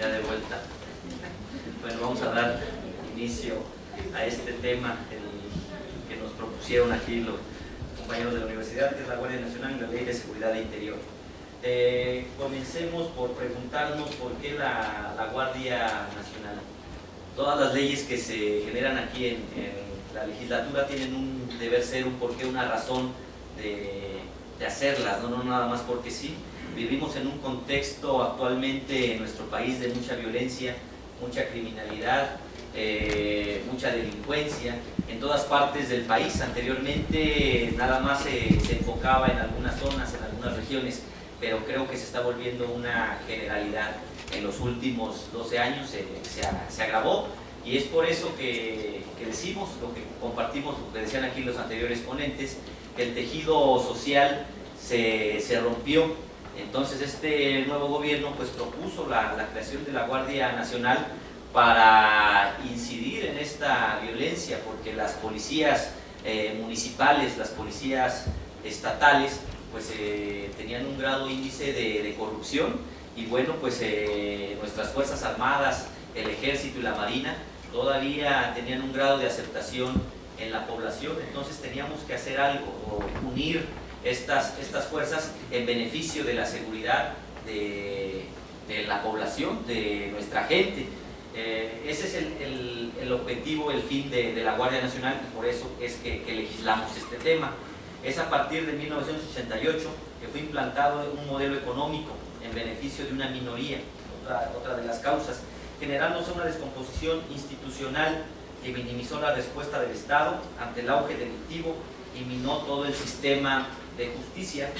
Ya de vuelta. Bueno, vamos a dar inicio a este tema que nos propusieron aquí los compañeros de la universidad, que es la Guardia Nacional y la Ley de Seguridad Interior. Comencemos por preguntarnos por qué la Guardia Nacional. Todas las leyes que se generan aquí en la legislatura tienen un deber ser, un porqué, una razón de hacerlas, no nada más porque sí. Vivimos en un contexto actualmente en nuestro país de mucha violencia, mucha criminalidad, mucha delincuencia en todas partes del país. Anteriormente nada más se enfocaba en algunas zonas, en algunas regiones, pero creo que se está volviendo una generalidad. En los últimos 12 años se agravó, y es por eso que decimos lo que compartimos, lo que decían aquí los anteriores ponentes, que el tejido social se rompió. Entonces este nuevo gobierno pues propuso la creación de la Guardia Nacional para incidir en esta violencia, porque las policías municipales, las policías estatales pues tenían un grado índice de corrupción, y bueno, pues nuestras Fuerzas Armadas, el Ejército y la Marina todavía tenían un grado de aceptación en la población. Entonces teníamos que hacer algo, o unir estas fuerzas en beneficio de la seguridad de la población, de nuestra gente. Ese es el objetivo, el fin de la Guardia Nacional, y por eso es que legislamos este tema. Es a partir de 1988 que fue implantado un modelo económico en beneficio de una minoría, otra de las causas, generándose una descomposición institucional que minimizó la respuesta del Estado ante el auge delictivo y minó todo el sistema de justicia.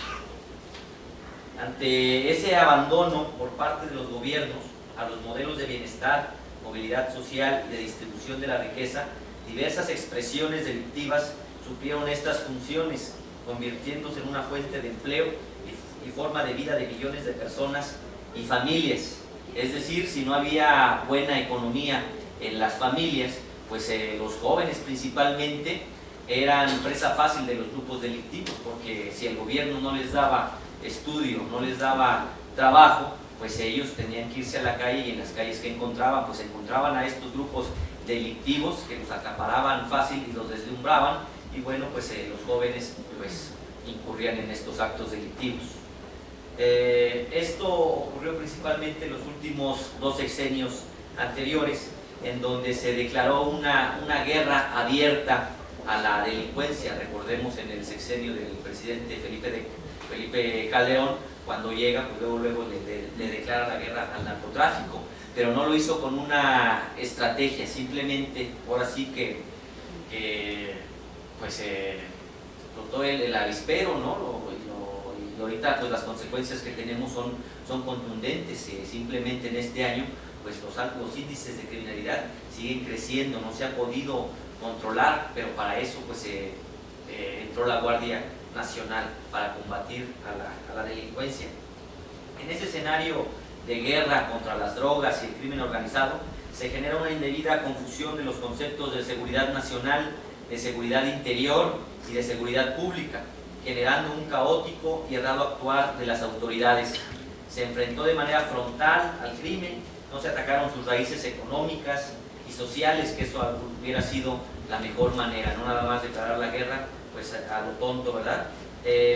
Ante ese abandono por parte de los gobiernos a los modelos de bienestar, movilidad social y de distribución de la riqueza, diversas expresiones delictivas suplieron estas funciones, convirtiéndose en una fuente de empleo y forma de vida de millones de personas y familias. Es decir, si no había buena economía en las familias, pues los jóvenes principalmente eran presa fácil de los grupos delictivos, porque si el gobierno no les daba estudio, no les daba trabajo, pues ellos tenían que irse a la calle, y en las calles que encontraban, pues encontraban a estos grupos delictivos que los acaparaban fácil y los deslumbraban, y bueno, pues los jóvenes pues incurrían en estos actos delictivos. Esto ocurrió principalmente en los últimos 2 sexenios anteriores, en donde se declaró una guerra abierta a la delincuencia. Recordemos en el sexenio del presidente Felipe Calderón, cuando llega, pues luego le declara la guerra al narcotráfico, pero no lo hizo con una estrategia, simplemente, ahora sí que pues explotó el avispero, ¿no? Y ahorita pues las consecuencias que tenemos son contundentes. Simplemente en este año pues los índices de criminalidad siguen creciendo, no se ha podido controlar, pero para eso pues entró la Guardia Nacional para combatir a la delincuencia. En ese escenario de guerra contra las drogas y el crimen organizado se genera una indebida confusión de los conceptos de seguridad nacional, de seguridad interior y de seguridad pública, generando un caótico y errado actuar de las autoridades. Se enfrentó de manera frontal al crimen, no se atacaron sus raíces económicas y sociales, que eso hubiera sido la mejor manera, no nada más declarar la guerra pues a lo tonto, ¿verdad?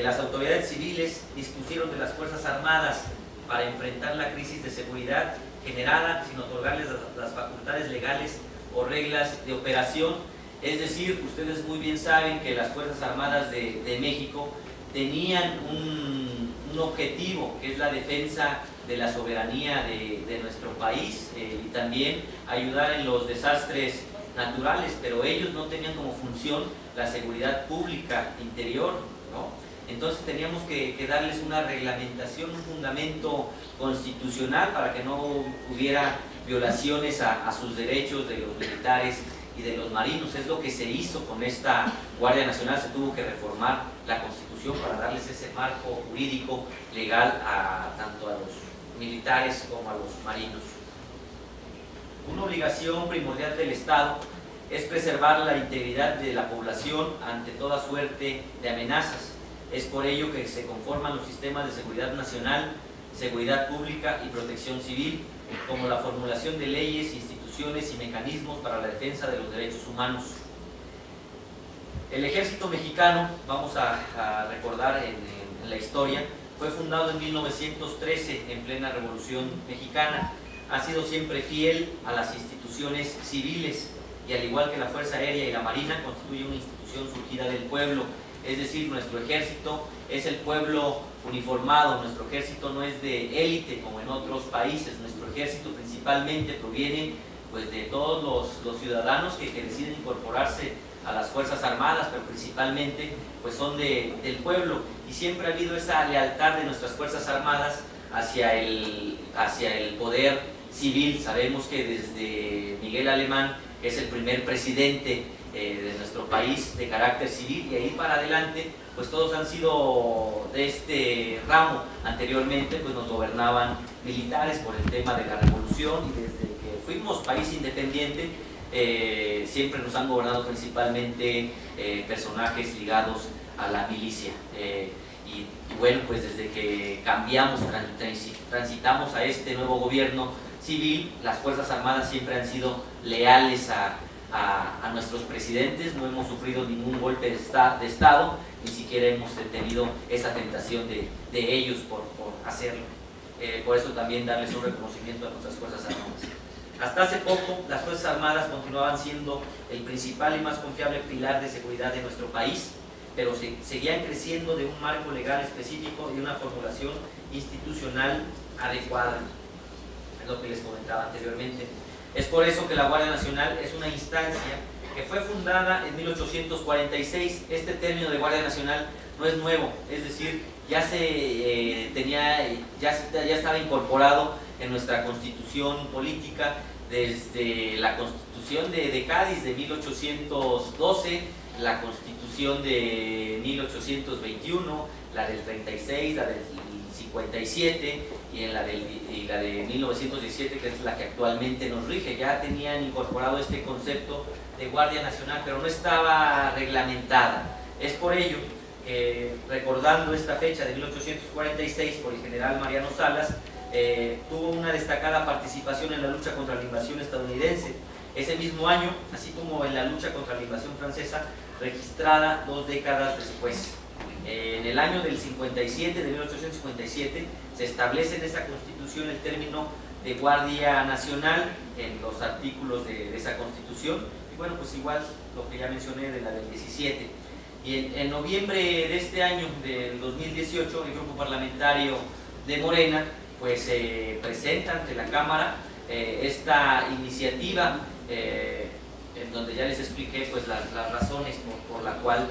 Las autoridades civiles dispusieron de las Fuerzas Armadas para enfrentar la crisis de seguridad generada sin otorgarles las facultades legales o reglas de operación. Es decir, ustedes muy bien saben que las Fuerzas Armadas de México tenían un objetivo, que es la defensa de la soberanía de nuestro país, y también ayudar en los desastres naturales, pero ellos no tenían como función la seguridad pública interior, ¿no? Entonces teníamos que darles una reglamentación, un fundamento constitucional para que no hubiera violaciones a sus derechos de los militares y de los marinos. Es lo que se hizo con esta Guardia Nacional. Se tuvo que reformar la Constitución para darles ese marco jurídico legal tanto a los militares como a los marinos. Una obligación primordial del Estado es preservar la integridad de la población ante toda suerte de amenazas. Es por ello que se conforman los sistemas de seguridad nacional seguridad pública y protección civil, como la formulación de leyes, instituciones y mecanismos para la defensa de los derechos humanos. El Ejército Mexicano, vamos a recordar en la historia, fue fundado en 1913 en plena Revolución Mexicana. Ha sido siempre fiel a las instituciones civiles y, al igual que la Fuerza Aérea y la Marina, constituye una institución surgida del pueblo. Es decir, nuestro ejército es el pueblo uniformado, nuestro ejército no es de élite como en otros países, nuestro ejército principalmente proviene pues de todos los ciudadanos que deciden incorporarse a las Fuerzas Armadas, pero principalmente pues son del pueblo, y siempre ha habido esa lealtad de nuestras Fuerzas Armadas hacia el poder civil. Sabemos que desde Miguel Alemán, que es el primer presidente de nuestro país de carácter civil, y ahí para adelante pues todos han sido de este ramo. Anteriormente pues nos gobernaban militares por el tema de la revolución, y desde que fuimos país independiente siempre nos han gobernado principalmente personajes ligados a la milicia. Y bueno, pues desde que cambiamos, transitamos a este nuevo gobierno civil, las Fuerzas Armadas siempre han sido leales a nuestros presidentes, no hemos sufrido ningún golpe de Estado, ni siquiera hemos tenido esa tentación de ellos por hacerlo. Por eso también darles un reconocimiento a nuestras Fuerzas Armadas. Hasta hace poco, las Fuerzas Armadas continuaban siendo el principal y más confiable pilar de seguridad de nuestro país, pero seguían creciendo de un marco legal específico y una formulación institucional adecuada. Es lo que les comentaba anteriormente. Es por eso que la Guardia Nacional es una instancia que fue fundada en 1846. Este término de Guardia Nacional no es nuevo, es decir, ya estaba incorporado en nuestra Constitución política desde la Constitución de Cádiz de 1812, la Constitución de 1821, la del 36, la del 57 y la de 1917, que es la que actualmente nos rige. Ya tenían incorporado este concepto de Guardia Nacional, pero no estaba reglamentada. Es por ello que, recordando esta fecha de 1846 por el general Mariano Salas, tuvo una destacada participación en la lucha contra la invasión estadounidense. Ese mismo año, así como en la lucha contra la invasión francesa, registrada 2 décadas después. En el año del 57, de 1857, se establece en esa Constitución el término de Guardia Nacional en los artículos de esa Constitución, y bueno, pues igual lo que ya mencioné de la del 17. Y en noviembre de este año, del 2018, el grupo parlamentario de Morena pues presenta ante la Cámara esta iniciativa, en donde ya les expliqué pues las razones por la cual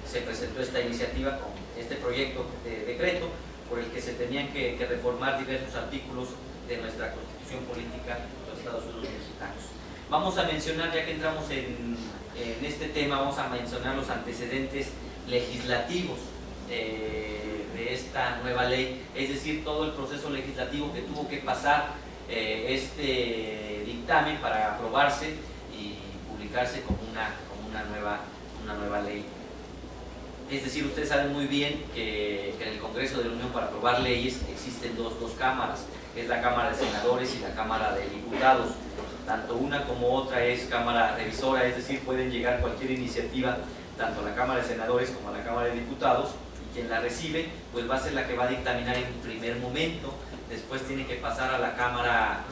se presentó esta iniciativa con este proyecto de decreto por el que se tenían que reformar diversos artículos de nuestra Constitución política de los Estados Unidos mexicanos. Vamos a mencionar, ya que entramos en este tema, vamos a mencionar los antecedentes legislativos de esta nueva ley, es decir, todo el proceso legislativo que tuvo que pasar este dictamen para aprobarse y publicarse como una nueva ley. Es decir, ustedes saben muy bien que en el Congreso de la Unión, para aprobar leyes, existen dos cámaras, que es la Cámara de Senadores y la Cámara de Diputados. Tanto una como otra es Cámara Revisora, es decir, pueden llegar cualquier iniciativa, tanto a la Cámara de Senadores como a la Cámara de Diputados, y quien la recibe pues va a ser la que va a dictaminar en un primer momento. Después tiene que pasar a la Cámara,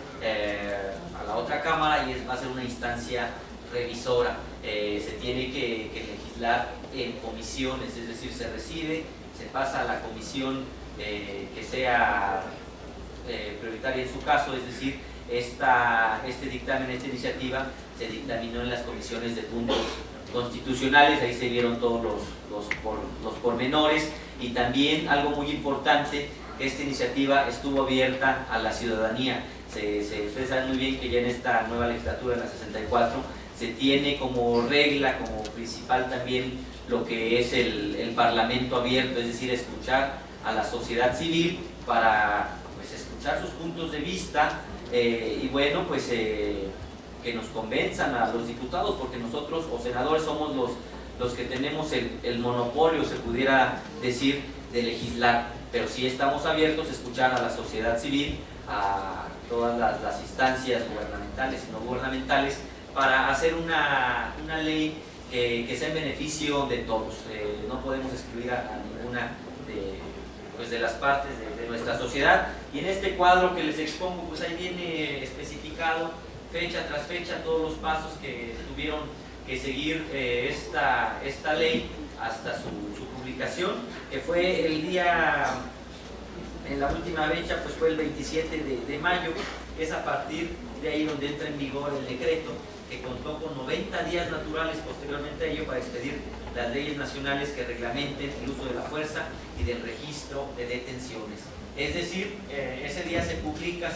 a la otra Cámara, y va a ser una instancia revisora. Se tiene que legislar en comisiones, es decir, se recibe, se pasa a la comisión que sea prioritaria en su caso, es decir, este dictamen, esta iniciativa se dictaminó en las comisiones de puntos constitucionales, ahí se vieron todos los pormenores, y también algo muy importante, esta iniciativa estuvo abierta a la ciudadanía. Ustedes saben muy bien que ya en esta nueva legislatura, en la 64, se tiene como regla, como principal también, lo que es el Parlamento abierto, es decir, escuchar a la sociedad civil para pues, escuchar sus puntos de vista, y bueno, pues que nos convenzan a los diputados, porque nosotros o senadores somos los que tenemos el monopolio, se pudiera decir, de legislar. pero sí estamos abiertos a escuchar a la sociedad civil, a todas las instancias gubernamentales y no gubernamentales, para hacer una ley que sea en beneficio de todos. No podemos excluir a ninguna de las partes de nuestra sociedad, y en este cuadro que les expongo, pues ahí viene especificado fecha tras fecha todos los pasos que tuvieron que seguir esta ley hasta su publicación, que fue el día, en la última fecha pues fue el 27 de mayo, que es a partir de ahí donde entra en vigor el decreto, que contó con 90 días naturales posteriormente a ello para expedir las leyes nacionales que reglamenten el uso de la fuerza y del registro de detenciones. Es decir, ese día se publica,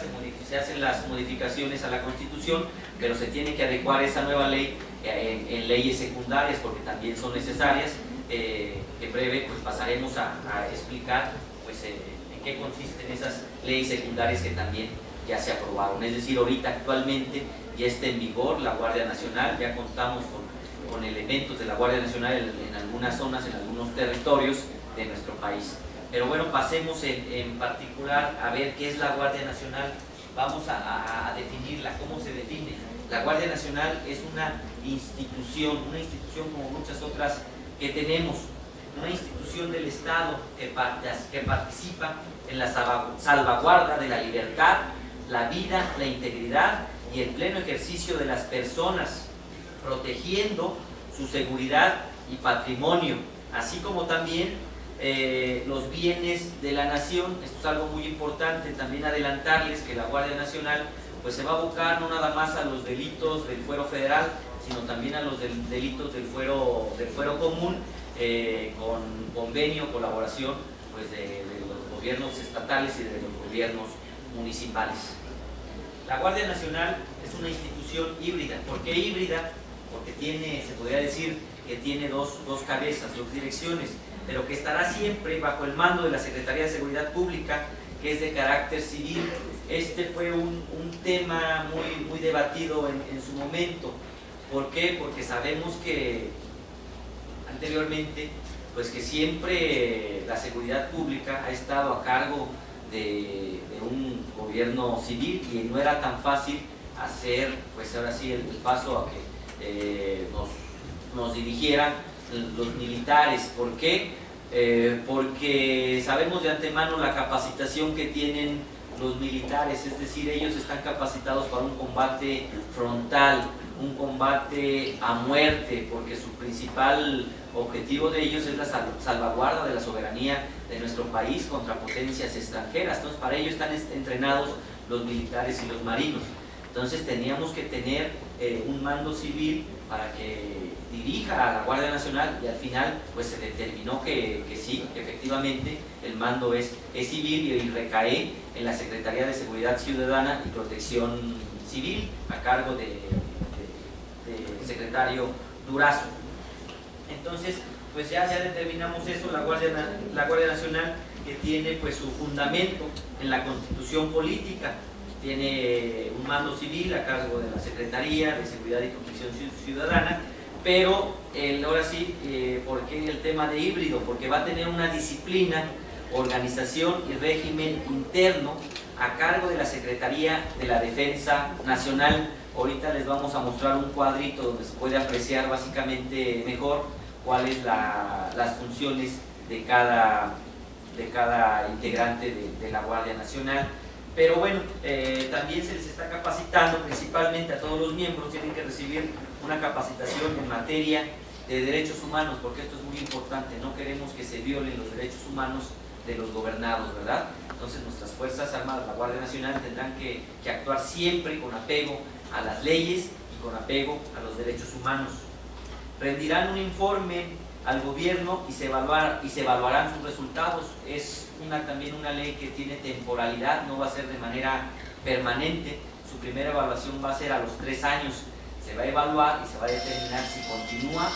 se hacen las modificaciones a la Constitución, pero se tiene que adecuar esa nueva ley en leyes secundarias, porque también son necesarias, que en breve pues pasaremos a explicar pues, en qué consisten esas leyes secundarias que también ya se aprobaron. Es decir, ahorita actualmente ya está en vigor la Guardia Nacional, ya contamos con elementos de la Guardia Nacional en algunas zonas, en algunos territorios de nuestro país. Pero bueno, pasemos en particular a ver qué es la Guardia Nacional. Vamos a definirla, cómo se define. La Guardia Nacional es una institución como muchas otras que tenemos, una institución del Estado que participa en la salvaguarda de la libertad, la vida, la integridad y el pleno ejercicio de las personas, protegiendo su seguridad y patrimonio, así como también los bienes de la nación. Esto es algo muy importante, también adelantarles que la Guardia Nacional pues se va a abocar no nada más a los delitos del fuero federal, sino también a los delitos del fuero común, con convenio, colaboración pues de los gobiernos estatales y de los gobiernos municipales. La Guardia Nacional es una institución híbrida. ¿Por qué híbrida? Porque se podría decir que tiene dos cabezas, dos direcciones, pero que estará siempre bajo el mando de la Secretaría de Seguridad Pública, que es de carácter civil. Este fue un tema muy debatido en su momento. ¿Por qué? Porque sabemos que anteriormente, pues que siempre la seguridad pública ha estado a cargo de un gobierno civil, y no era tan fácil hacer, pues ahora sí, el paso a que nos dirigieran los militares. ¿Por qué? Porque sabemos de antemano la capacitación que tienen los militares, es decir, ellos están capacitados para un combate frontal, un combate a muerte, porque su principal objetivo de ellos es la salvaguarda de la soberanía de nuestro país contra potencias extranjeras. Entonces, para ello están entrenados los militares y los marinos. Entonces teníamos que tener un mando civil para que dirija a la Guardia Nacional, y al final pues se determinó que sí, que efectivamente el mando es civil y recae en la Secretaría de Seguridad Ciudadana y Protección Civil, a cargo del secretario Durazo. Entonces pues ya determinamos eso. La Guardia Nacional, que tiene pues su fundamento en la Constitución política, tiene un mando civil a cargo de la Secretaría de Seguridad y Protección Ciudadana, pero ahora sí, ¿por qué el tema de híbrido? Porque va a tener una disciplina, organización y régimen interno a cargo de la Secretaría de la Defensa Nacional. Ahorita les vamos a mostrar un cuadrito donde se puede apreciar básicamente mejor cuáles las funciones de cada integrante de la Guardia Nacional. Pero bueno, también se les está capacitando, principalmente a todos los miembros, tienen que recibir una capacitación en materia de derechos humanos, porque esto es muy importante. No queremos que se violen los derechos humanos de los gobernados, ¿verdad? Entonces nuestras Fuerzas Armadas, la Guardia Nacional, tendrán que actuar siempre con apego a las leyes y con apego a los derechos humanos. Rendirán un informe al gobierno y se evaluarán sus resultados. Es también una ley que tiene temporalidad, no va a ser de manera permanente. Su primera evaluación va a ser a los 3 años. Se va a evaluar y se va a determinar si continúa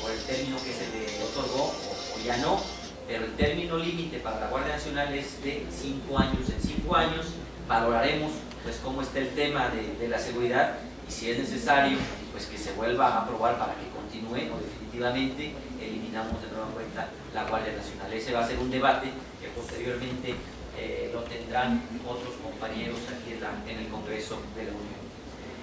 por el término que se le otorgó o ya no, pero el término límite para la Guardia Nacional es de 5 años. En 5 años valoraremos pues cómo está el tema de la seguridad y si es necesario pues que se vuelva a aprobar para que continúe o definitivamente eliminamos de nueva cuenta la Guardia Nacional. Ese va a ser un debate que posteriormente lo tendrán otros compañeros aquí en el Congreso de la Unión.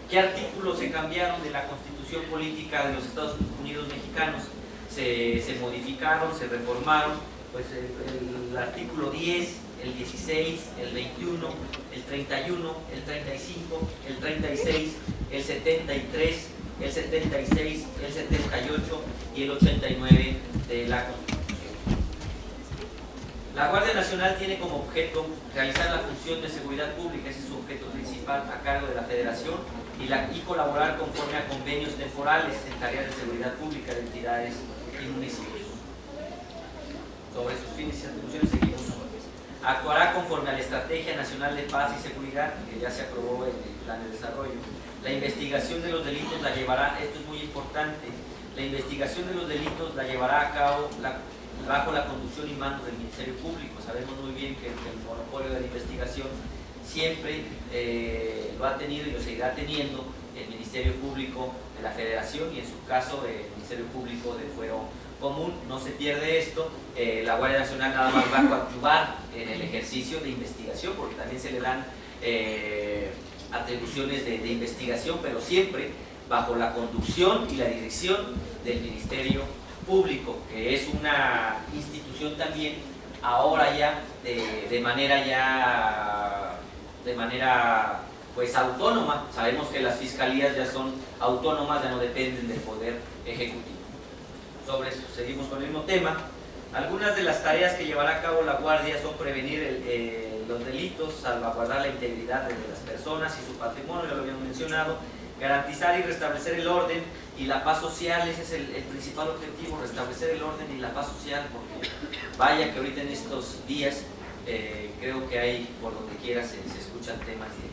¿Qué artículos se cambiaron de la Constitución Política de los Estados Unidos Mexicanos? Se modificaron, se reformaron, pues el artículo 10, el 16, el 21, el 31, el 35, el 36, el 73, el 76, el 78 y el 89 de la Constitución. La Guardia Nacional tiene como objeto realizar la función de seguridad pública, ese es su objeto principal a cargo de la Federación, y colaborar conforme a convenios temporales en tareas de seguridad pública de entidades y municipios. Sobre sus fines y atribuciones seguimos. Actuará conforme a la Estrategia Nacional de Paz y Seguridad, que ya se aprobó en el Plan de Desarrollo. La investigación de los delitos la llevará, esto es muy importante, la investigación de los delitos la llevará a cabo bajo la conducción y mando del Ministerio Público. Sabemos muy bien que el monopolio de la investigación siempre lo ha tenido y lo seguirá teniendo el Ministerio Público de la Federación y en su caso el Ministerio Público del Fuero Común. No se pierde esto, la Guardia Nacional nada más va a coadyuvar en el ejercicio de investigación porque también se le dan atribuciones de investigación, pero siempre bajo la conducción y la dirección del Ministerio Público, que es una institución también ahora ya de manera pues autónoma. Sabemos que las fiscalías ya son autónomas, ya no dependen del Poder Ejecutivo. Sobre eso, seguimos con el mismo tema. Algunas de las tareas que llevará a cabo la Guardia son prevenir los delitos, salvaguardar la integridad de las personas y su patrimonio, ya lo habíamos mencionado, garantizar y restablecer el orden y la paz social. Ese es el principal objetivo, restablecer el orden y la paz social, porque vaya que ahorita en estos días creo que hay, por donde quiera se escuchan temas de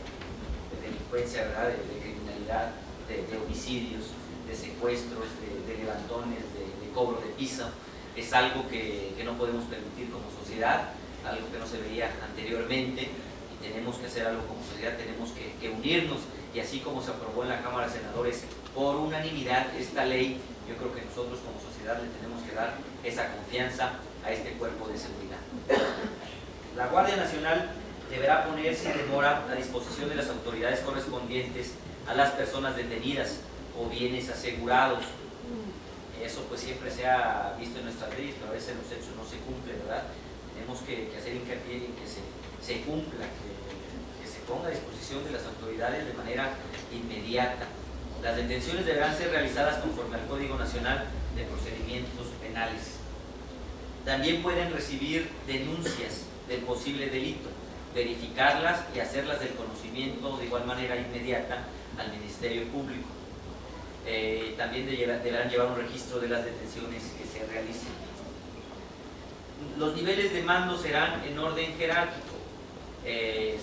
delincuencia, ¿verdad? De criminalidad, de homicidios, de secuestros, de levantones, de cobro de piso. Es algo que no podemos permitir como sociedad, algo que no se veía anteriormente, y tenemos que hacer algo como sociedad, tenemos que unirnos, y así como se aprobó en la Cámara de Senadores por unanimidad esta ley, yo creo que nosotros como sociedad le tenemos que dar esa confianza a este cuerpo de seguridad. La Guardia Nacional deberá poner sin demora a disposición de las autoridades correspondientes a las personas detenidas o bienes asegurados. Eso pues siempre se ha visto en nuestras leyes, pero a veces los hechos no se cumplen, ¿verdad? Tenemos que hacer hincapié en que se cumpla, que se ponga a disposición de las autoridades de manera inmediata. Las detenciones deberán ser realizadas conforme al Código Nacional de Procedimientos Penales. También pueden recibir denuncias del posible delito, verificarlas y hacerlas del conocimiento de igual manera inmediata al Ministerio Público. También deberán llevar un registro de las detenciones que se realicen. Los niveles de mando serán en orden jerárquico.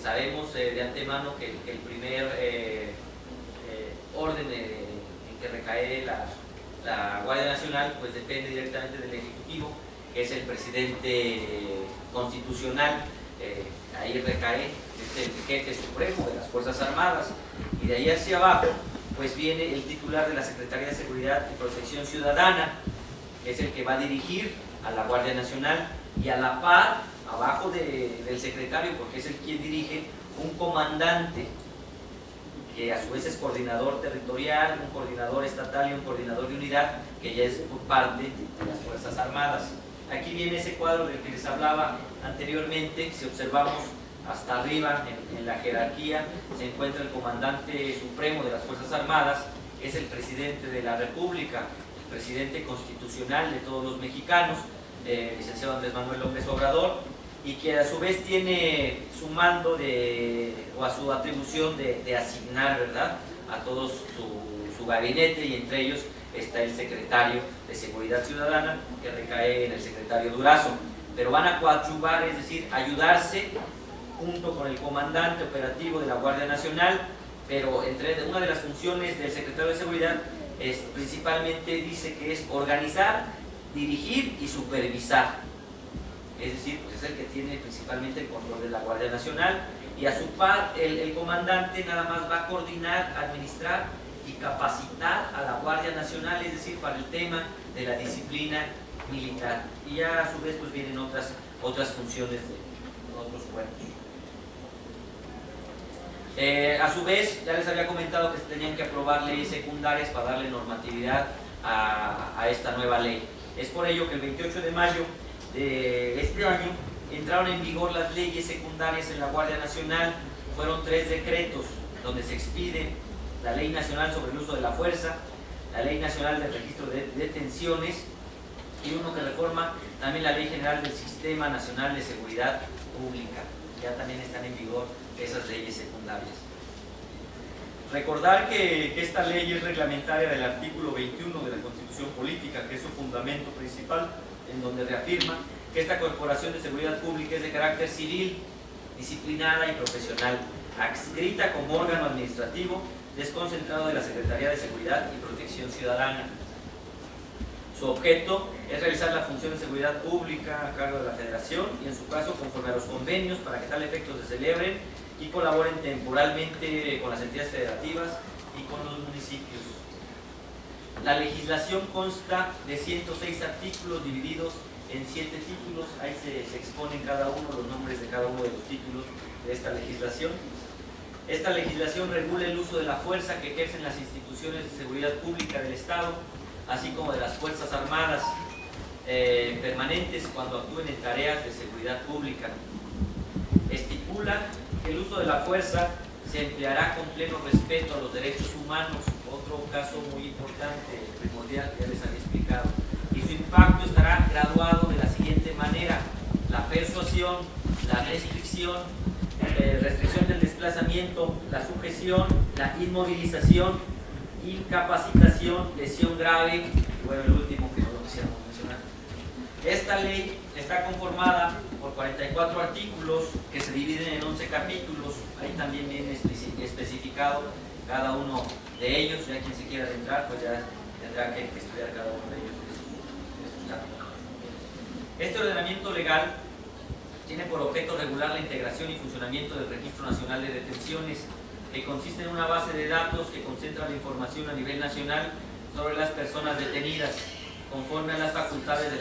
Sabemos de antemano que el primer orden en que recae la Guardia Nacional pues depende directamente del Ejecutivo, que es el presidente constitucional. Ahí recae, es el jefe supremo de las Fuerzas Armadas, y de ahí hacia abajo pues viene el titular de la Secretaría de Seguridad y Protección Ciudadana, que es el que va a dirigir a la Guardia Nacional, y a la par, abajo del secretario, porque es el quien dirige, un comandante, que a su vez es coordinador territorial, un coordinador estatal y un coordinador de unidad, que ya es por parte de las Fuerzas Armadas. Aquí viene ese cuadro del que les hablaba anteriormente. Si observamos hasta arriba en la jerarquía, se encuentra el comandante supremo de las Fuerzas Armadas, que es el presidente de la República, el presidente constitucional de todos los mexicanos, licenciado Andrés Manuel López Obrador, y que a su vez tiene su mando o a su atribución de asignar, ¿verdad?, a todos su gabinete, y entre ellos está el secretario de Seguridad Ciudadana, que recae en el secretario Durazo. Pero van a coadyuvar, es decir, ayudarse junto con el comandante operativo de la Guardia Nacional, pero una de las funciones del secretario de Seguridad es principalmente, dice que es organizar, dirigir y supervisar. Es decir, pues es el que tiene principalmente el control de la Guardia Nacional, y a su par el comandante nada más va a coordinar, administrar y capacitar a la Guardia Nacional, es decir, para el tema de la disciplina militar. Y ya a su vez pues vienen otras funciones de otros cuerpos. A su vez, ya les había comentado que se tenían que aprobar leyes secundarias para darle normatividad a esta nueva ley. Es por ello que el 28 de mayo de este año entraron en vigor las leyes secundarias en la Guardia Nacional. Fueron 3 decretos donde se expide la Ley Nacional sobre el Uso de la Fuerza, la Ley Nacional de Registro de Detenciones y uno que reforma también la Ley General del Sistema Nacional de Seguridad Pública. Ya también están en vigor esas leyes secundarias. Recordar que esta ley es reglamentaria del artículo 21 de la Constitución Política, que es su fundamento principal, en donde reafirma que esta Corporación de Seguridad Pública es de carácter civil, disciplinada y profesional, adscrita como órgano administrativo desconcentrado de la Secretaría de Seguridad y Protección Ciudadana. Su objeto es realizar la función de seguridad pública a cargo de la Federación y en su caso conforme a los convenios para que tal efecto se celebren y colaboren temporalmente con las entidades federativas y con los municipios. La legislación consta de 106 artículos divididos en 7 títulos. Ahí se exponen cada uno, los nombres de cada uno de los títulos de esta legislación. Esta legislación regula el uso de la fuerza que ejercen las instituciones de seguridad pública del Estado, así como de las Fuerzas Armadas permanentes cuando actúen en tareas de seguridad pública. Estipula que el uso de la fuerza se empleará con pleno respeto a los derechos humanos, otro caso muy importante, primordial, que ya les había explicado, y su impacto estará graduado de la siguiente manera: la persuasión, la restricción, restricción del desplazamiento, la sujeción, la inmovilización, incapacitación, lesión grave, y bueno, el último que no lo quisiéramos mencionar. Esta ley está conformada por 44 artículos que se dividen en 11 capítulos. Ahí también viene especificado cada uno de ellos. Ya quien se quiera adentrar, pues ya tendrá que estudiar cada uno de ellos. Este ordenamiento legal tiene por objeto regular la integración y funcionamiento del Registro Nacional de Detenciones, que consiste en una base de datos que concentra la información a nivel nacional sobre las personas detenidas, conforme a las facultades de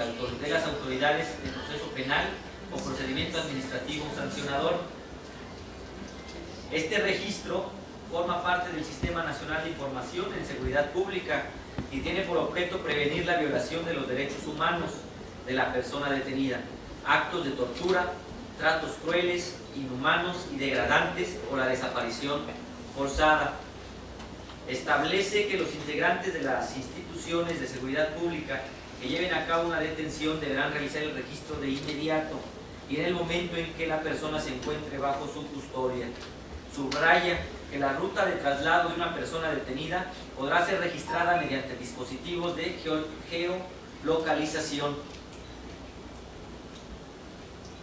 las autoridades de proceso penal o procedimiento administrativo sancionador. Este registro forma parte del Sistema Nacional de Información en Seguridad Pública y tiene por objeto prevenir la violación de los derechos humanos de la persona detenida, actos de tortura, tratos crueles, inhumanos y degradantes o la desaparición forzada. Establece que los integrantes de las instituciones de seguridad pública que lleven a cabo una detención deberán realizar el registro de inmediato y en el momento en que la persona se encuentre bajo su custodia. Subraya que la ruta de traslado de una persona detenida podrá ser registrada mediante dispositivos de geolocalización.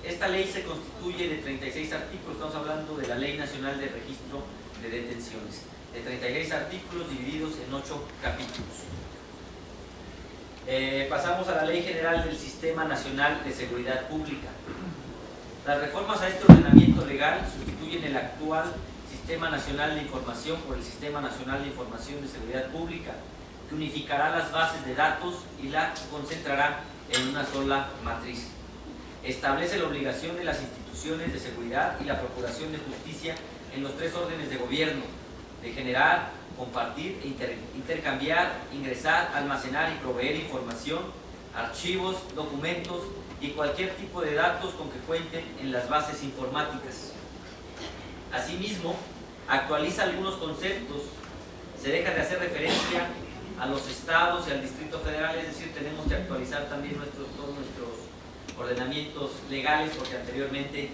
Esta ley se constituye de 36 artículos, estamos hablando de la Ley Nacional de Registro de Detenciones, de 36 artículos divididos en 8 capítulos. Pasamos a la Ley General del Sistema Nacional de Seguridad Pública. Las reformas a este ordenamiento legal sustituyen el actual Sistema Nacional de Información por el Sistema Nacional de Información de Seguridad Pública, que unificará las bases de datos y la concentrará en una sola matriz. Establece la obligación de las instituciones de seguridad y la Procuración de Justicia en los 3 órdenes de gobierno de generar, compartir, intercambiar, ingresar, almacenar y proveer información, archivos, documentos y cualquier tipo de datos con que cuenten en las bases informáticas. Asimismo, actualiza algunos conceptos, se deja de hacer referencia a los estados y al Distrito Federal, es decir, tenemos que actualizar también todos nuestros ordenamientos legales, porque anteriormente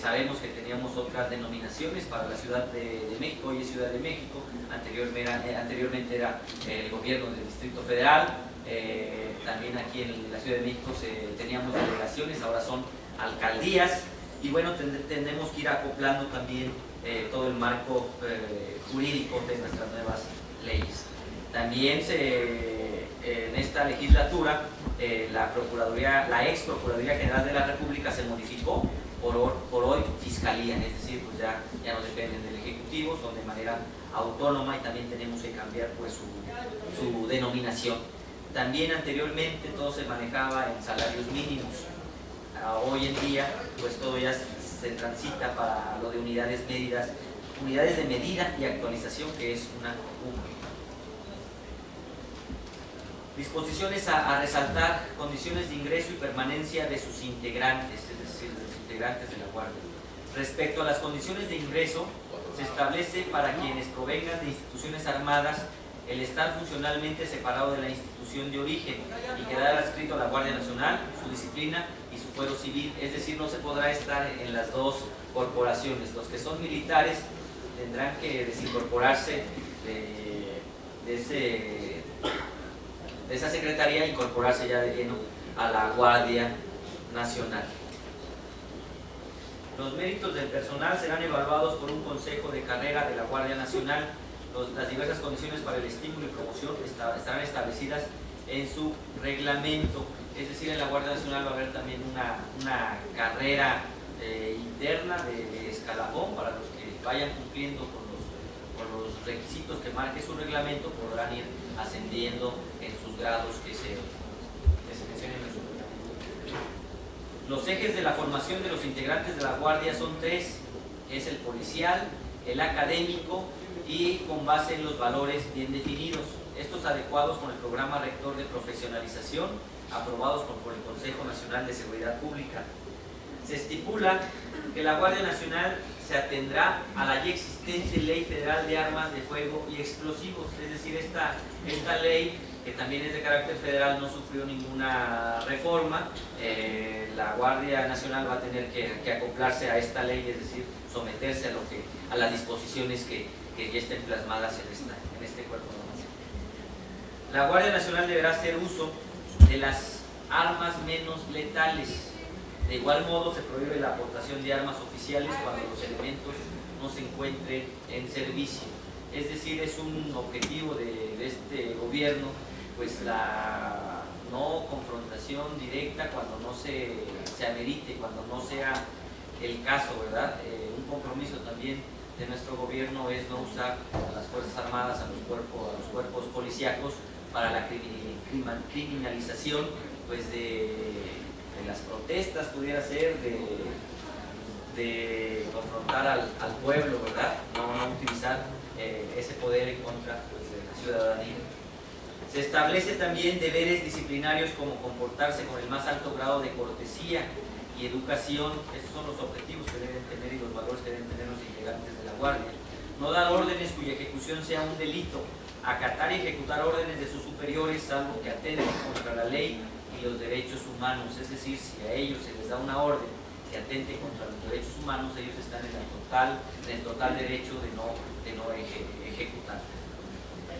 sabemos que teníamos otras denominaciones para la Ciudad de México. Hoy es Ciudad de México, anteriormente era el gobierno del Distrito Federal, también aquí en la Ciudad de México teníamos delegaciones, ahora son alcaldías, y bueno, tendremos que ir acoplando también todo el marco jurídico de nuestras nuevas leyes. También en esta legislatura la ex Procuraduría General de la República se modificó por hoy Fiscalía, es decir, pues ya no dependen del Ejecutivo, son de manera autónoma y también tenemos que cambiar pues su denominación. También anteriormente todo se manejaba en salarios mínimos. Hoy en día pues todo ya se transita para lo de unidades de medida y actualización, que es una UMA. Disposiciones a resaltar: condiciones de ingreso y permanencia de sus integrantes, es decir, de los integrantes de la Guardia. Respecto a las condiciones de ingreso, se establece para quienes provengan de instituciones armadas el estar funcionalmente separado de la institución de origen y quedar adscrito a la Guardia Nacional, su disciplina y su fuero civil, es decir, no se podrá estar en las dos corporaciones. Los que son militares tendrán que desincorporarse de esa secretaría e incorporarse ya de lleno a la Guardia Nacional. Los méritos del personal serán evaluados por un consejo de carrera de la Guardia Nacional. Las diversas condiciones para el estímulo y promoción estarán establecidas en su reglamento. Es decir, en la Guardia Nacional va a haber también una carrera interna de escalafón para los que vayan cumpliendo con los requisitos que marque su reglamento, podrán ir ascendiendo en sus grados que se mencionen en su reglamento. Los ejes de la formación de los integrantes de la Guardia son tres: es el policial, el académico y con base en los valores bien definidos, estos adecuados con el programa rector de profesionalización aprobados por el Consejo Nacional de Seguridad Pública. Se estipula que la Guardia Nacional se atendrá a la ya existente Ley Federal de Armas de Fuego y Explosivos, es decir, esta ley, que también es de carácter federal, no sufrió ninguna reforma. La Guardia Nacional va a tener que acoplarse a esta ley, es decir, someterse a las disposiciones que ya estén plasmadas en este cuerpo normativo. La Guardia Nacional deberá hacer uso de las armas menos letales. De igual modo, se prohíbe la aportación de armas oficiales cuando los elementos no se encuentren en servicio. Es decir, es un objetivo de este gobierno, pues la no confrontación directa cuando no se amerite, cuando no sea el caso, ¿verdad? Un compromiso también de nuestro gobierno es no usar a las Fuerzas Armadas, a los cuerpos policíacos para la criminalización pues de las protestas, pudiera ser, de confrontar al pueblo, ¿verdad? No utilizar ese poder en contra pues, de la ciudadanía. Se establece también deberes disciplinarios como comportarse con el más alto grado de cortesía y educación. Esos son los objetivos que deben tener y los valores que deben tener los integrantes de la Guardia. No dar órdenes cuya ejecución sea un delito, acatar y ejecutar órdenes de sus superiores salvo que atenten contra la ley y los derechos humanos. Es decir, si a ellos se les da una orden que atente contra los derechos humanos, ellos están en el total derecho de no ejecutar.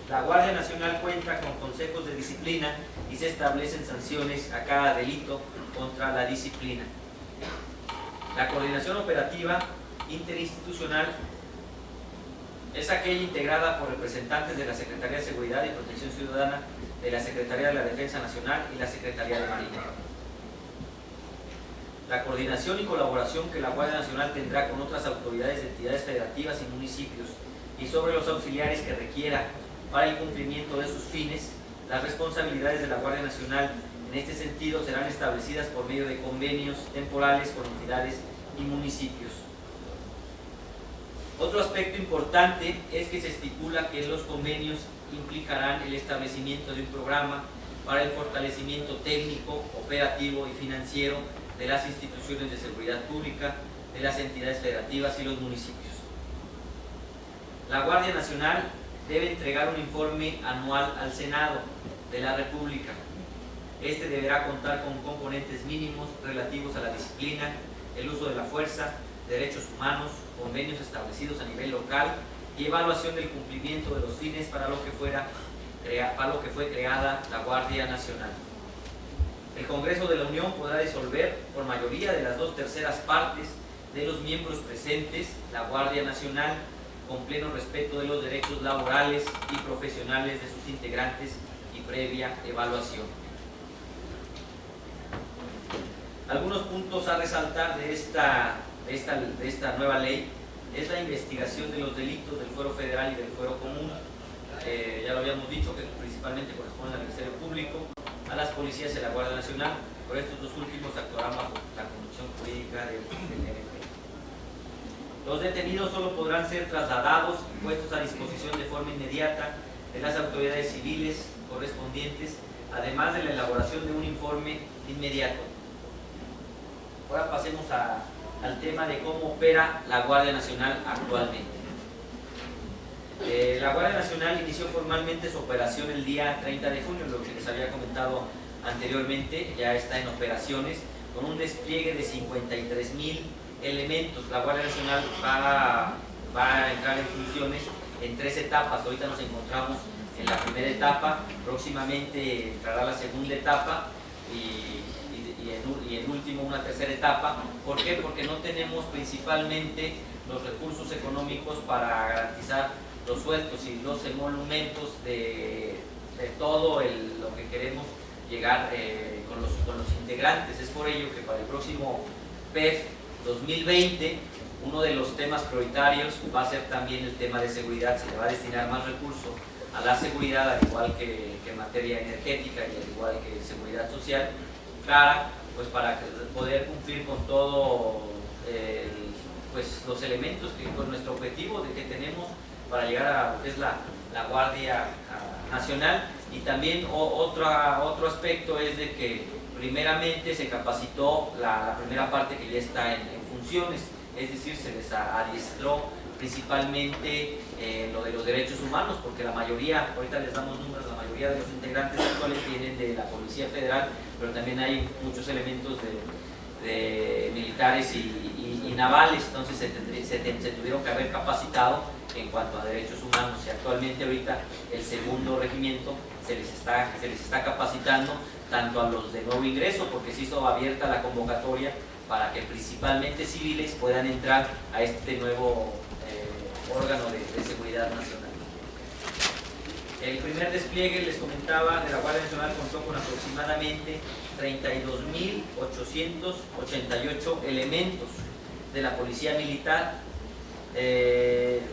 La Guardia Nacional cuenta con consejos de disciplina y se establecen sanciones a cada delito contra la disciplina. La coordinación operativa interinstitucional es aquella integrada por representantes de la Secretaría de Seguridad y Protección Ciudadana, de la Secretaría de la Defensa Nacional y la Secretaría de Marina. La coordinación y colaboración que la Guardia Nacional tendrá con otras autoridades de entidades federativas y municipios y sobre los auxiliares que requiera para el cumplimiento de sus fines. Las responsabilidades de la Guardia Nacional en este sentido serán establecidas por medio de convenios temporales con entidades y municipios. Otro aspecto importante es que se estipula que los convenios implicarán el establecimiento de un programa para el fortalecimiento técnico, operativo y financiero de las instituciones de seguridad pública, de las entidades federativas y los municipios. La Guardia Nacional debe entregar un informe anual al Senado de la República. Este deberá contar con componentes mínimos relativos a la disciplina, el uso de la fuerza, derechos humanos, convenios establecidos a nivel local y evaluación del cumplimiento de los fines para lo que fue creada la Guardia Nacional. El Congreso de la Unión podrá disolver por mayoría de las 2/3 partes de los miembros presentes la Guardia Nacional, con pleno respeto de los derechos laborales y profesionales de sus integrantes y previa evaluación. Algunos puntos a resaltar de esta nueva ley es la investigación de los delitos del fuero federal y del fuero común. Ya lo habíamos dicho que principalmente corresponden al Ministerio Público, a las policías y a la Guardia Nacional, pero estos dos últimos actuarán bajo la conducción jurídica del MP. Los detenidos solo podrán ser trasladados y puestos a disposición de forma inmediata de las autoridades civiles correspondientes, además de la elaboración de un informe inmediato. Ahora pasemos al tema de cómo opera la Guardia Nacional actualmente. La Guardia Nacional inició formalmente su operación el día 30 de junio, lo que les había comentado anteriormente, ya está en operaciones con un despliegue de 53,000 elementos. La Guardia Nacional va a entrar en funciones en 3 etapas. Ahorita nos encontramos en la primera etapa, próximamente entrará la segunda etapa y en último una tercera etapa. ¿Por qué? Porque no tenemos principalmente los recursos económicos para garantizar los sueldos y los emolumentos de todo lo que queremos llegar con los integrantes. Es por ello que para el próximo PEF 2020 uno de los temas prioritarios va a ser también el tema de seguridad. Se le va a destinar más recursos a la seguridad, al igual que en materia energética y al igual que seguridad social, clara, pues para poder cumplir con todo pues los elementos con nuestro objetivo de que tenemos para llegar a lo que es la Guardia Nacional. Y también otro aspecto es de que primeramente se capacitó la primera parte que ya está en funciones, es decir, se les adiestró principalmente lo de los derechos humanos, porque la mayoría, ahorita les damos números, la mayoría de los integrantes actuales vienen de la Policía Federal, pero también hay muchos elementos de militares y navales. Entonces se tuvieron que haber capacitado en cuanto a derechos humanos, y actualmente ahorita el segundo regimiento se les está capacitando tanto a los de nuevo ingreso, porque se hizo abierta la convocatoria para que principalmente civiles puedan entrar a este nuevo órgano de seguridad nacional. El primer despliegue, les comentaba, de la Guardia Nacional contó con aproximadamente 32,888 elementos de la Policía Militar,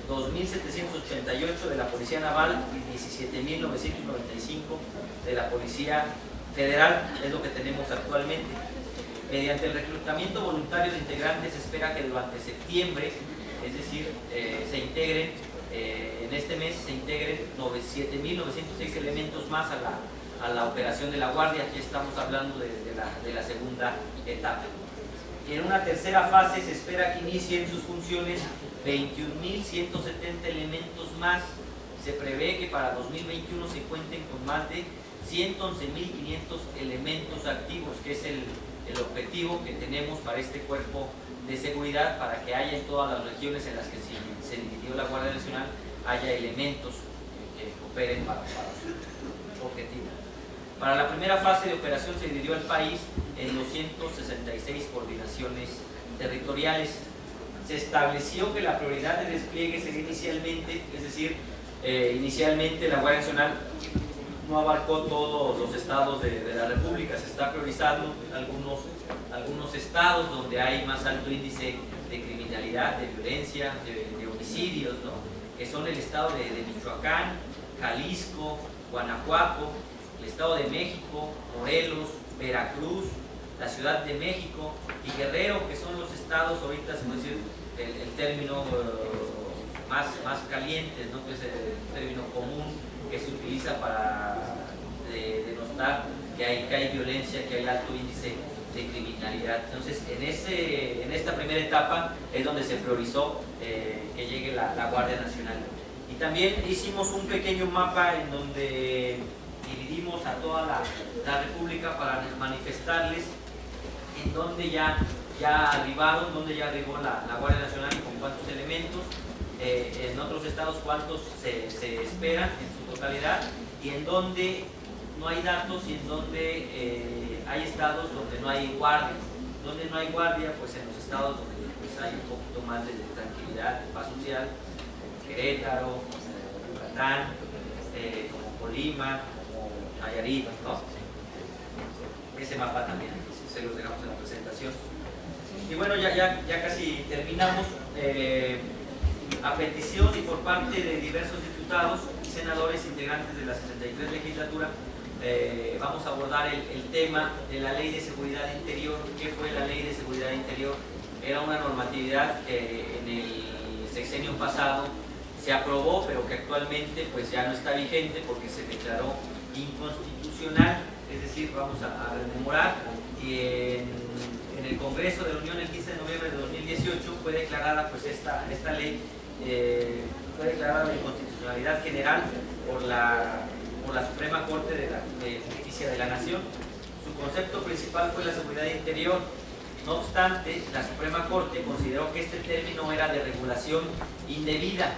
2,788 de la Policía Naval y 17,995 de la Policía Federal. Es lo que tenemos actualmente. Mediante el reclutamiento voluntario de integrantes, se espera que durante septiembre, es decir, se integren, en este mes se integren 7,906 elementos más a la operación de la Guardia. Aquí estamos hablando de la segunda etapa. Y en una tercera fase se espera que inicien sus funciones 21,170 elementos más. Se prevé que para 2021 se cuenten con más de 111,500 elementos activos, que es el objetivo que tenemos para este cuerpo de seguridad, para que haya en todas las regiones en las que se dividió la Guardia Nacional, haya elementos que operen para su objetivo. Para la primera fase de operación se dividió el país en 266 coordinaciones territoriales. Se estableció que la prioridad de despliegue sería inicialmente, es decir, inicialmente la Guardia Nacional no abarcó todos los estados de la República. Se está priorizando algunos estados donde hay más alto índice de criminalidad, de violencia, de homicidios, ¿no? Que son el estado de Michoacán, Jalisco, Guanajuato, el estado de México, Morelos, Veracruz, la Ciudad de México y Guerrero, que son los estados, ahorita se puede decir el término más calientes, ¿no? Que es el término común que se utiliza para denostar que hay violencia, que hay alto índice de criminalidad. Entonces, en esta primera etapa es donde se priorizó que llegue la Guardia Nacional. Y también hicimos un pequeño mapa en donde dividimos a toda la República para manifestarles en donde ya arribó la Guardia Nacional y con cuántos elementos, en otros estados cuántos se esperan en su totalidad, y en donde no hay datos y en donde hay estados donde no hay guardia. Donde no hay guardia, pues en los estados donde pues, hay un poquito más de tranquilidad, de paz social, como Querétaro, como Yucatán, como Colima, como Nayarit, ¿no? Ese mapa también. Entonces, se los dejamos en la presentación. Y bueno, ya casi terminamos. A petición y por parte de diversos diputados y senadores integrantes de la 63 legislatura, vamos a abordar el tema de la Ley de Seguridad Interior. ¿Qué fue la Ley de Seguridad Interior? Era una normatividad que en el sexenio pasado se aprobó, pero que actualmente pues ya no está vigente porque se declaró inconstitucional. Es decir, vamos a rememorar que en el Congreso de la Unión el 15 de noviembre de 2018 fue declarada pues esta ley, fue declarada de inconstitucionalidad general por la Suprema Corte de Justicia de la Nación. Su concepto principal fue la seguridad interior. No obstante, la Suprema Corte consideró que este término era de regulación indebida,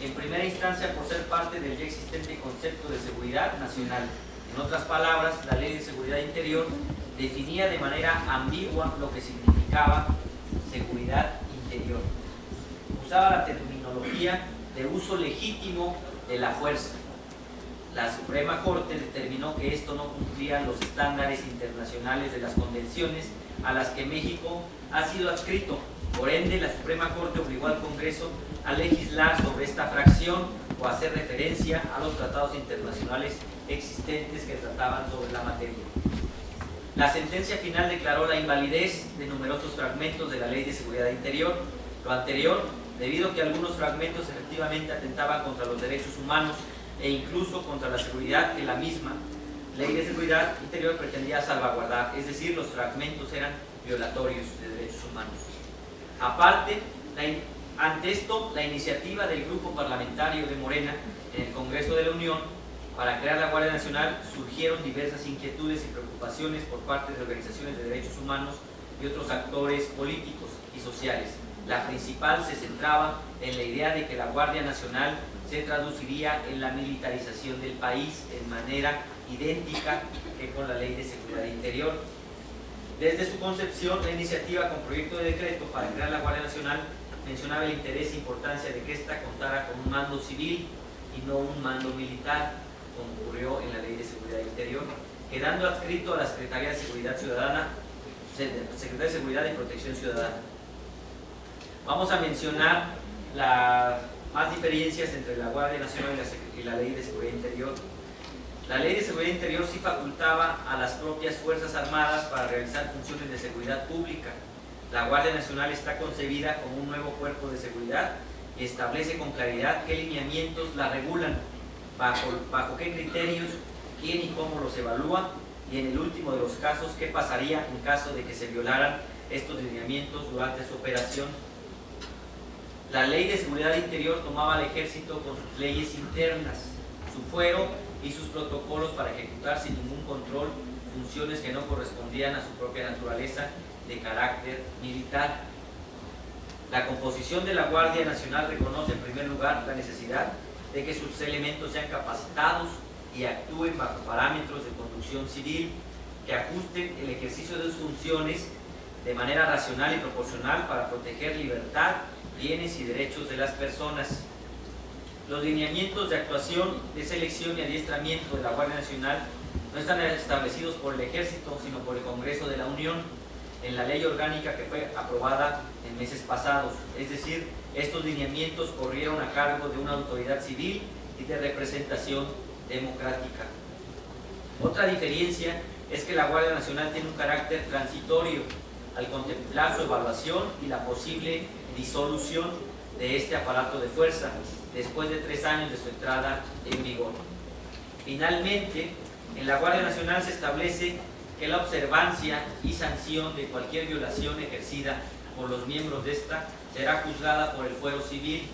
en primera instancia por ser parte del ya existente concepto de seguridad nacional. En otras palabras, la Ley de Seguridad Interior definía de manera ambigua lo que significaba seguridad interior. Usaba la terminología de uso legítimo de la fuerza. La Suprema Corte determinó que esto no cumplía los estándares internacionales de las convenciones a las que México ha sido adscrito. Por ende, la Suprema Corte obligó al Congreso a legislar sobre esta fracción o a hacer referencia a los tratados internacionales existentes que trataban sobre la materia. La sentencia final declaró la invalidez de numerosos fragmentos de la Ley de Seguridad Interior. Lo anterior, debido a que algunos fragmentos efectivamente atentaban contra los derechos humanos e incluso contra la seguridad que la misma Ley de Seguridad Interior pretendía salvaguardar, es decir, los fragmentos eran violatorios de derechos humanos. Aparte, ante esto, la iniciativa del Grupo Parlamentario de Morena en el Congreso de la Unión para crear la Guardia Nacional surgieron diversas inquietudes y preocupaciones por parte de organizaciones de derechos humanos y otros actores políticos y sociales. La principal se centraba en la idea de que la Guardia Nacional se traduciría en la militarización del país en manera idéntica que con la Ley de Seguridad Interior. Desde su concepción, la iniciativa con proyecto de decreto para crear la Guardia Nacional mencionaba el interés e importancia de que ésta contara con un mando civil y no un mando militar, como ocurrió en la Ley de Seguridad Interior, quedando adscrito a la Secretaría de Seguridad Ciudadana, Secretaría de Seguridad y Protección Ciudadana. Vamos a mencionar las más diferencias entre la Guardia Nacional y la Ley de Seguridad Interior. La Ley de Seguridad Interior sí facultaba a las propias Fuerzas Armadas para realizar funciones de seguridad pública. La Guardia Nacional está concebida como un nuevo cuerpo de seguridad y establece con claridad qué lineamientos la regulan, bajo qué criterios, quién y cómo los evalúa y en el último de los casos qué pasaría en caso de que se violaran estos lineamientos durante su operación. La Ley de Seguridad Interior tomaba al Ejército con sus leyes internas, su fuero y sus protocolos para ejecutar sin ningún control funciones que no correspondían a su propia naturaleza de carácter militar. La composición de la Guardia Nacional reconoce en primer lugar la necesidad de que sus elementos sean capacitados y actúen bajo parámetros de conducción civil que ajusten el ejercicio de sus funciones de manera racional y proporcional para proteger libertad, bienes y derechos de las personas. Los lineamientos de actuación, de selección y adiestramiento de la Guardia Nacional no están establecidos por el Ejército, sino por el Congreso de la Unión, en la ley orgánica que fue aprobada en meses pasados. Es decir, estos lineamientos corrieron a cargo de una autoridad civil y de representación democrática. Otra diferencia es que la Guardia Nacional tiene un carácter transitorio al contemplar su evaluación y la posible disolución de este aparato de fuerza después de 3 años de su entrada en vigor. Finalmente, en la Guardia Nacional se establece que la observancia y sanción de cualquier violación ejercida por los miembros de esta será juzgada por el fuero civil,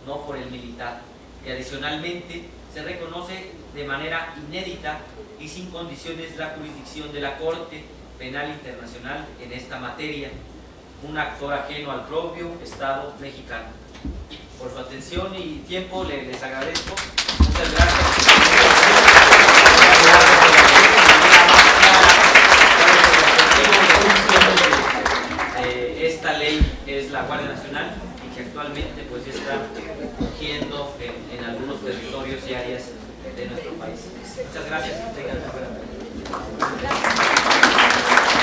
no por el militar. Y adicionalmente, se reconoce de manera inédita y sin condiciones la jurisdicción de la Corte Penal Internacional en esta materia, un actor ajeno al propio Estado mexicano. Por su atención y tiempo les agradezco. Muchas gracias. Esta ley es la Guardia Nacional y que actualmente pues está fungiendo en algunos territorios y áreas de nuestro país. Muchas gracias.